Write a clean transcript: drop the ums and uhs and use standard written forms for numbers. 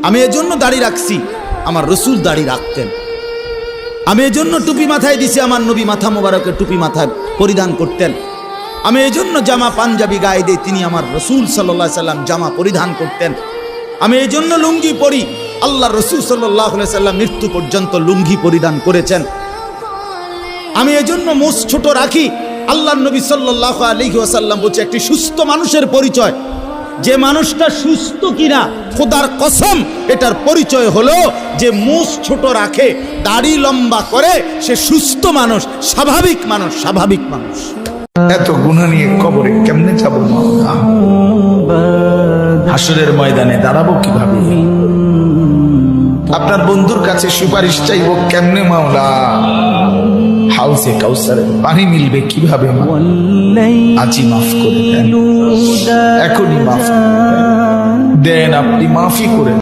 আমি এজন্য দাড়ি রাখছি, আমার রসুল দাড়ি রাখতেন। আমি এজন্য টুপি মাথায় দিছি, আমার নবী মাথা মোবারকে টুপি মাথায় পরিধান করতেন। আমি এজন্য জামা পাঞ্জাবি গায়ে দিই, তিনি আমার রসুল সাল্লাল্লাহু আলাইহি সাল্লাম জামা পরিধান করতেন। আমি এই জন্য লুঙ্গি পরি, আল্লাহ রসুল সাল্লাল্লাহু আলাইহি সাল্লাম মৃত্যু পর্যন্ত লুঙ্গি পরিধান করেছেন। আমি এজন্য মোষ ছোট রাখি, আল্লাহ নবী সাল্লাল্লাহু আলাইহি ওয়াসাল্লাম বলছে একটি সুস্থ মানুষের পরিচয়, যে মানুষটা সুস্থ কিনা খোদার কসম এটার পরিচয় হলো যে মোষ ছোট রাখে, দাড়ি লম্বা করে, সে সুস্থ মানুষ, স্বাভাবিক মানুষ, স্বাভাবিক মানুষ। এত গুনাহ নিয়ে কবরে কেমনে যাবো? হাসরের ময়দানে দাঁড়াবো কিভাবে? আপনার বন্ধুর কাছে সুপারিশ চাইবো কেমনে মাওলা? হাউসে কাউসারের পানি মিলবে কিভাবে? আজই মাফ করে দেন, এখনই মাফ দেন, আপনি মাফই করে